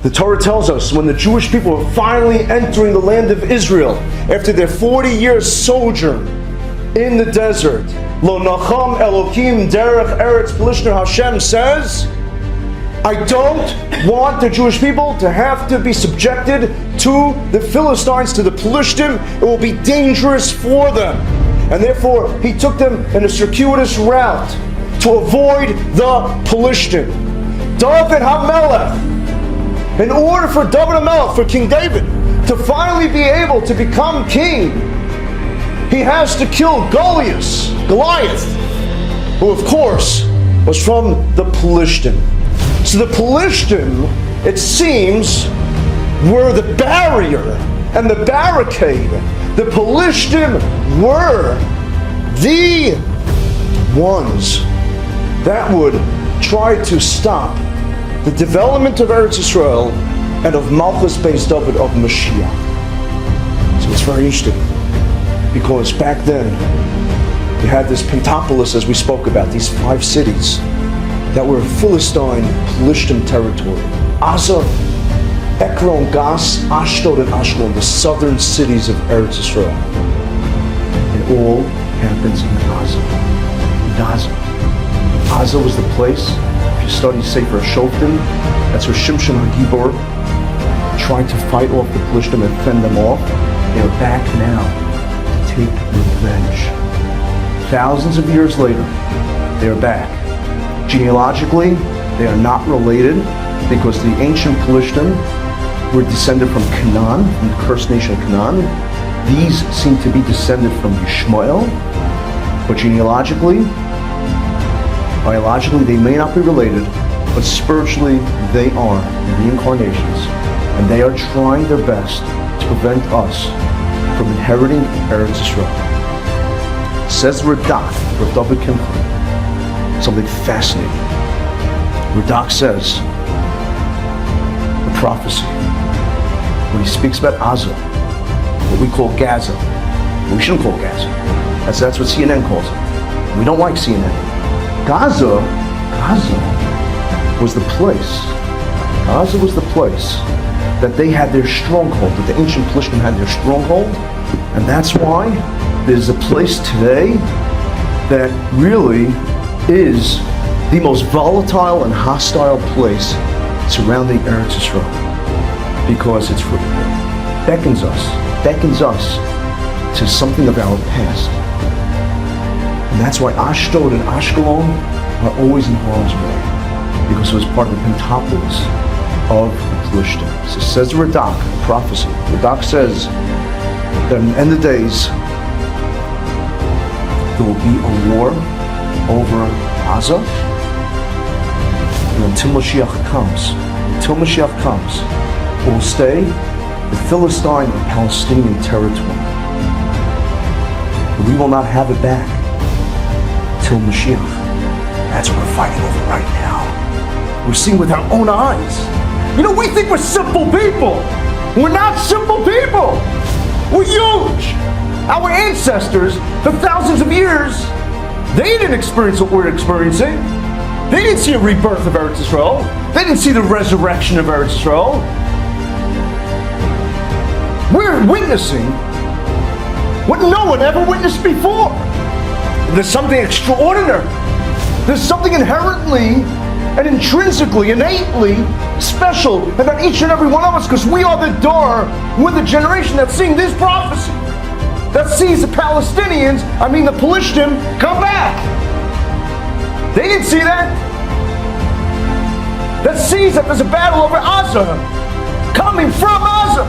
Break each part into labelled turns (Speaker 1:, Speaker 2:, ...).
Speaker 1: The Torah tells us when the Jewish people were finally entering the land of Israel after their 40-year sojourn in the desert, Lo nacham Elokim derech eretz Pelishtim, Hashem says, I don't want the Jewish people to have to be subjected to the Philistines, to the Pelishtim. It will be dangerous for them. And therefore, he took them in a circuitous route to avoid the Pelishtim. David HaMelech, in order for David HaMelech, for King David, to finally be able to become king, he has to kill Goliath, who of course was from the Pelishtim. So the Pelishtim, it seems, were the barrier and the barricade. The Pelishtim were the ones that would try to stop the development of Eretz Yisrael and of Malchus Beis David, of Mashiach. So it's very interesting, because back then you had this Pentapolis, as we spoke about, these 5 cities that were Philistine, Pelishtim territory. Gaza, Ekron, Gas, Ashdod, and Ashkelon, the southern cities of Eretz Yisrael. It all happens in Gaza. Gaza was the place, if you study Sefer Shoftim, that's where Shimshon HaGibor tried to fight off the Pelishtim and fend them off. They're back now to take revenge. Thousands of years later, they're back. Genealogically, they are not related because the ancient Pelishtim were descended from Canaan, from the cursed nation of Canaan. These seem to be descended from Yishmael, but genealogically, biologically, they may not be related, but spiritually, they are reincarnations, and they are trying their best to prevent us from inheriting Eretz Yisrael. Says Radak, Rav David Kimchel, something fascinating. Radak says, the prophecy, when he speaks about Gaza, what we call Gaza, we shouldn't call Gaza. That's what CNN calls it. We don't like CNN. Gaza was the place. Gaza was the place that they had their stronghold, that the ancient Pelishtim had their stronghold, and that's why there's a place today that really is the most volatile and hostile place surrounding Eretz Yisrael, because it beckons us to something of our past. And that's why Ashdod and Ashkelon are always in harm's way, because it was part of the Pentapolis of the Pelishtim. So says Radak, prophecy. Radak says that in the end of days, there will be a war over Gaza, and until Mashiach comes, it will stay the Philistine and Palestinian territory. But we will not have it back till Mashiach. That's what we're fighting over right now. We're seeing with our own eyes. You know, we think we're simple people. We're not simple people. We're huge. Our ancestors, for thousands of years, they didn't experience what we're experiencing. They didn't see a rebirth of Eretz Yisrael. They didn't see the resurrection of Eretz Yisrael. We're witnessing what no one ever witnessed before. There's something extraordinary. There's something inherently and intrinsically, innately special about each and every one of us, because we are the door, we're the generation that's seeing this prophecy, that sees the Palestinians, the Pelishtim, come back. They didn't see that. That sees that there's a battle over Gaza, coming from Gaza.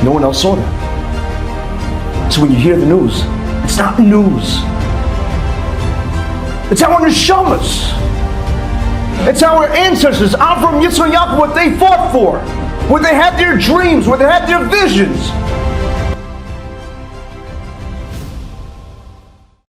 Speaker 1: No one else saw that. So when you hear the news, it's not news. It's our neshamas. It's our ancestors, Avram, Yitzchak, Yaakov, what they fought for, where they had their dreams, where they had their visions.